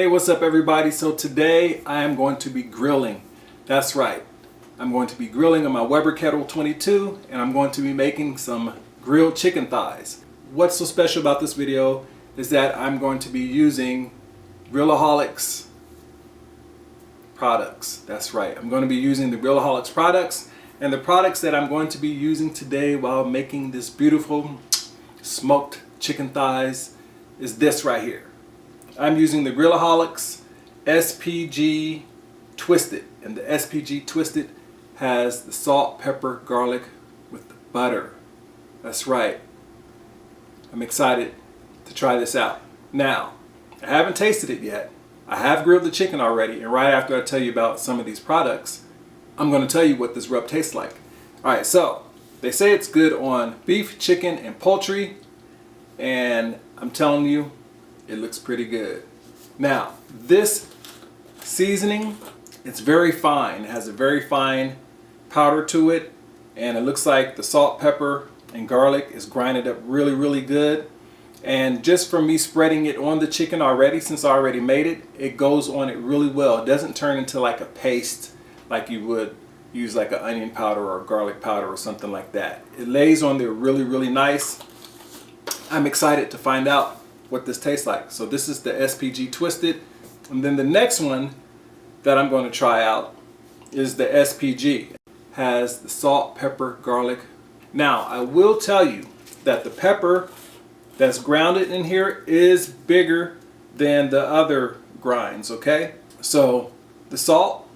Hey, what's up everybody? So today I am going to be grilling. That's right. I'm going to be grilling on my Weber Kettle 22 and I'm going to be making some grilled chicken thighs. What's so special about this video is that I'm going to be using Grillaholics products. That's right. I'm going to be using the Grillaholics products, and the products that I'm going to be using today while making this beautiful smoked chicken thighs is this right here. I'm using the Grillaholics SPG Twisted, and the SPG Twisted has the salt, pepper, garlic with the butter. That's right. I'm excited to try this out. Now, I haven't tasted it yet. I have grilled the chicken already, and right after I tell you about some of these products, I'm going to tell you what this rub tastes like. Alright, so they say it's good on beef, chicken, and poultry, and I'm telling you, it looks pretty good. Now, this seasoning, it's very fine. It has a very fine powder to it, and it looks like the salt, pepper, and garlic is grinded up really good. And just from me spreading it on the chicken already, since I already made it, it goes on it really well. It doesn't turn into like a paste like you would use like an onion powder or garlic powder or something like that. It lays on there really nice. I'm excited to find out what this tastes like. So this is the SPG Twisted, and then the next one that I'm going to try out is the SPG. Has the salt, pepper, garlic. Now I will tell you that the pepper that's grounded in here is bigger than the other grinds, okay? So the salt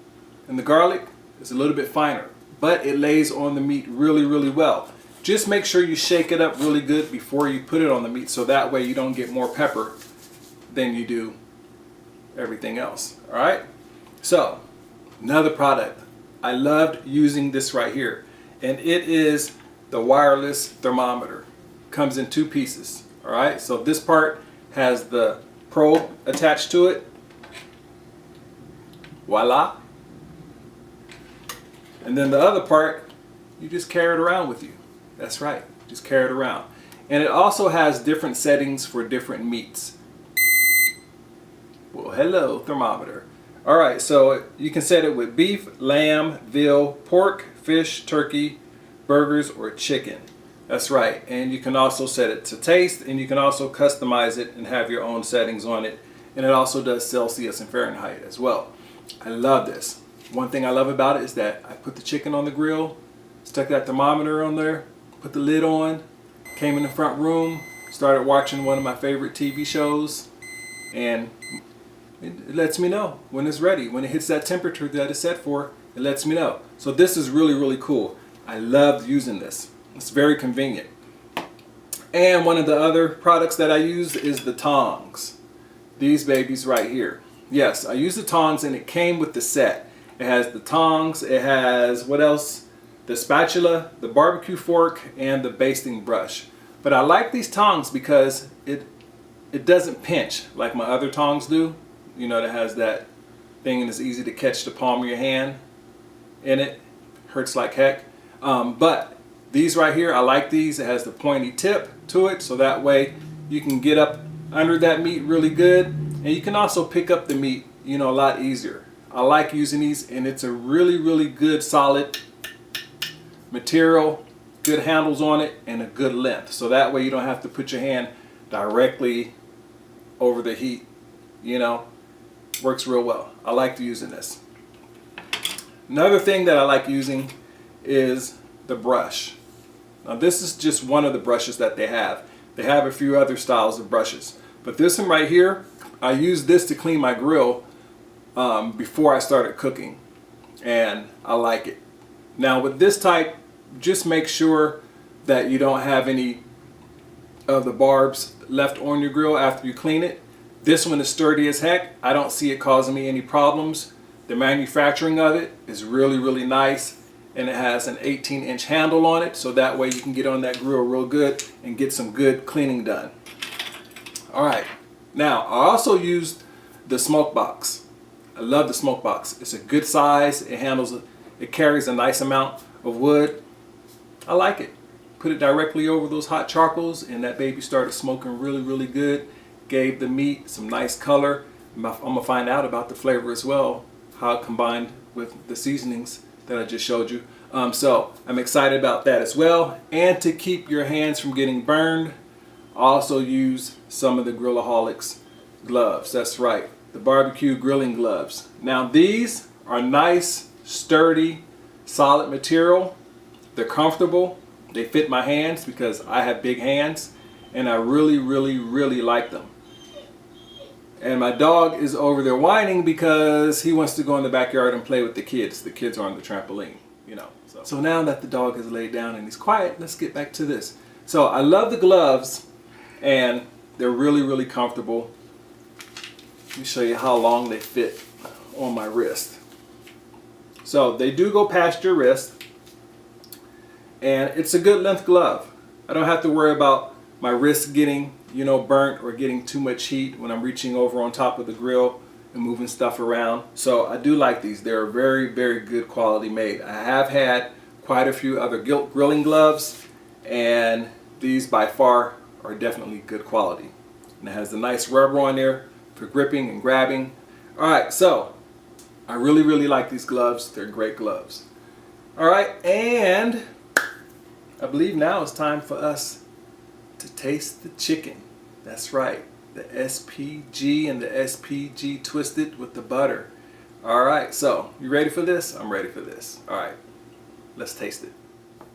and the garlic is a little bit finer, but it lays on the meat really well. Just make sure you shake it up really good before you put it on the meat, so that way you don't get more pepper than you do everything else. All right, so another product. I loved using this right here, and it is the Wireless Thermometer. Comes in two pieces. All right, so this part has the probe attached to it. Voila. And then the other part, you just carry it around with you. That's right, just carry it around. And it also has different settings for different meats. Well, hello, thermometer. All right, so you can set it with beef, lamb, veal, pork, fish, turkey, burgers, or chicken. That's right, and you can also set it to taste, and you can also customize it and have your own settings on it. And it also does Celsius and Fahrenheit as well. I love this. One thing I love about it is that I put the chicken on the grill, stuck that thermometer on there, put the lid on, came in the front room, started watching one of my favorite TV shows, and it lets me know when it's ready. When it hits that temperature that it's set for, it lets me know. So this is really cool. I love using this. It's very convenient. And one of the other products that I use is the tongs. These babies right here. Yes, I use the tongs, and it came with the set. It has the tongs, it has, what else? The spatula, the barbecue fork, and the basting brush. But I like these tongs because it doesn't pinch like my other tongs do. You know, that has that thing and it's easy to catch the palm of your hand in it. Hurts like heck. But these right here, I like these. It has the pointy tip to it, so that way you can get up under that meat really good, and you can also pick up the meat, you know, a lot easier. I like using these, and it's a really good solid material, good handles on it, and a good length, so that way you don't have to put your hand directly over the heat. You know, works real well. I like using this. Another thing that I like using is the brush. Now this is just one of the brushes that they have. They have a few other styles of brushes, but this one right here, I use this to clean my grill before I started cooking, and I like it. Now with this type, just make sure that you don't have any of the barbs left on your grill after you clean it. This one is sturdy as heck. I don't see it causing me any problems. The manufacturing of it is really nice, and it has an 18-inch handle on it, so that way you can get on that grill real good and get some good cleaning done. Alright, now I also used the smoke box. I love the smoke box. It's a good size. It carries a nice amount of wood. I like it. Put it directly over those hot charcoals, and that baby started smoking really good. Gave the meat some nice color. I'm gonna find out about the flavor as well, how it combined with the seasonings that I just showed you. So I'm excited about that as well. And to keep your hands from getting burned, I also use some of the Grillaholics gloves. That's right, the barbecue grilling gloves. Now these are nice, sturdy, solid material. They're comfortable. They fit my hands because I have big hands, and I really, really, really like them. And my dog is over there whining because he wants to go in the backyard and play with the kids. The kids are on the trampoline, you know. So now that the dog has laid down and he's quiet, let's get back to this. So I love the gloves, and they're really, really comfortable. Let me show you how long they fit on my wrist. So they do go past your wrist, and it's a good length glove. I don't have to worry about my wrist getting, you know, burnt or getting too much heat when I'm reaching over on top of the grill and moving stuff around. So I do like these. They're very, very good quality made. I have had quite a few other grilling gloves, and these by far are definitely good quality. And it has the nice rubber on there for gripping and grabbing. All right, so I really, really like these gloves. They're great gloves. All right, and I believe now it's time for us to taste the chicken. That's right, the SPG and the SPG twisted with the butter. All right, so you ready for this? I'm ready for this. All right, let's taste it.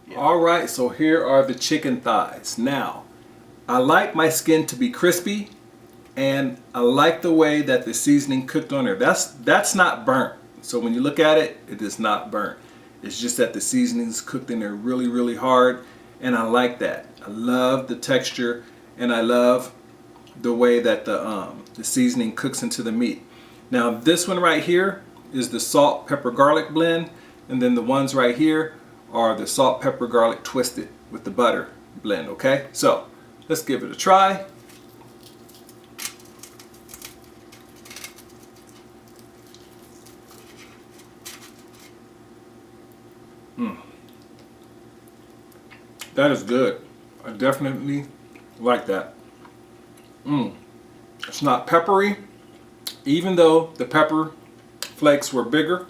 Yeah. All right, so here are the chicken thighs. Now, I like my skin to be crispy, and I like the way that the seasoning cooked on there. That's not burnt. So when you look at it, it is not burnt. It's just that the seasoning is cooked in there really, really hard, and I like that. I love the texture, and I love the way that the seasoning cooks into the meat. Now this one right here is the salt, pepper, garlic blend, and then the ones right here are the salt, pepper, garlic twisted with the butter blend, okay? So let's give it a try. That is good. I definitely like that. It's not peppery, even though the pepper flakes were bigger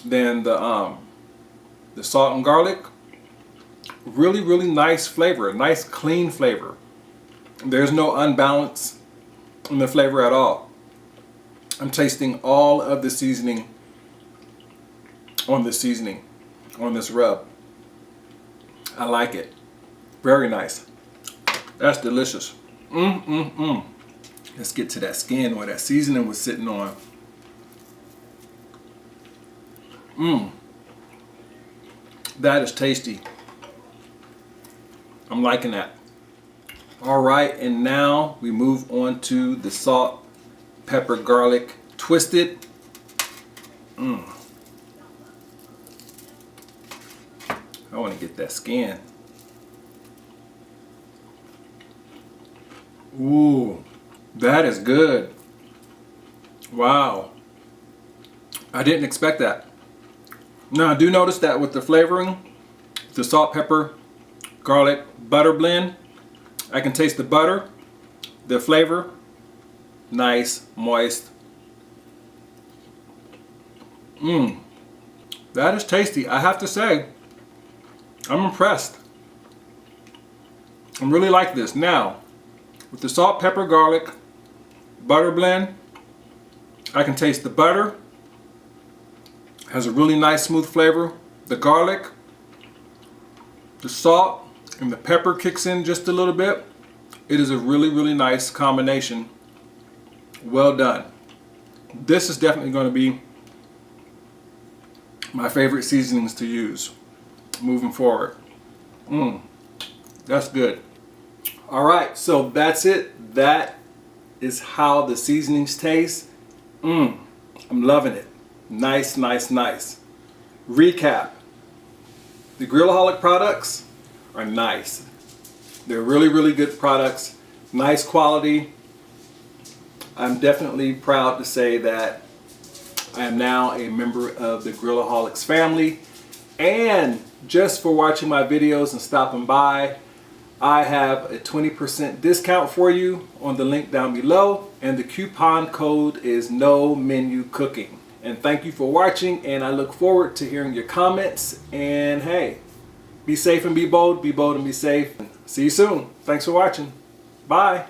than the salt and garlic. Really, really nice flavor, a nice clean flavor. There's no unbalance in the flavor at all. I'm tasting all of the seasoning on this rub. I like it. Very nice. That's delicious. Let's get to that skin where that seasoning was sitting on. That is tasty. I'm liking that. All right, and now we move on to the salt, pepper, garlic twisted. I want to get that skin. Ooh, that is good. Wow. I didn't expect that. Now I do notice that with the flavoring, the salt, pepper, garlic, butter blend, I can taste the butter, the flavor, nice, moist. That is tasty. I have to say, I'm impressed. I really like this. Now, with the salt, pepper, garlic, butter blend, I can taste the butter. Has a really nice smooth flavor. The garlic, the salt, and the pepper kicks in just a little bit. It is a really, really nice combination. Well done. This is definitely going to be my favorite seasonings to use moving forward. That's good. All right, so that's it. That is how the seasonings taste. I'm loving it. Nice, nice, nice. Recap. The Grillaholic products are nice. They're really, really good products. Nice quality. I'm definitely proud to say that I am now a member of the Grillaholics family. And just for watching my videos and stopping by, I have a 20% discount for you on the link down below, and the coupon code is No Menu Cooking. And thank you for watching, and I look forward to hearing your comments. And hey, be safe and be bold and be safe. See you soon. Thanks for watching. Bye.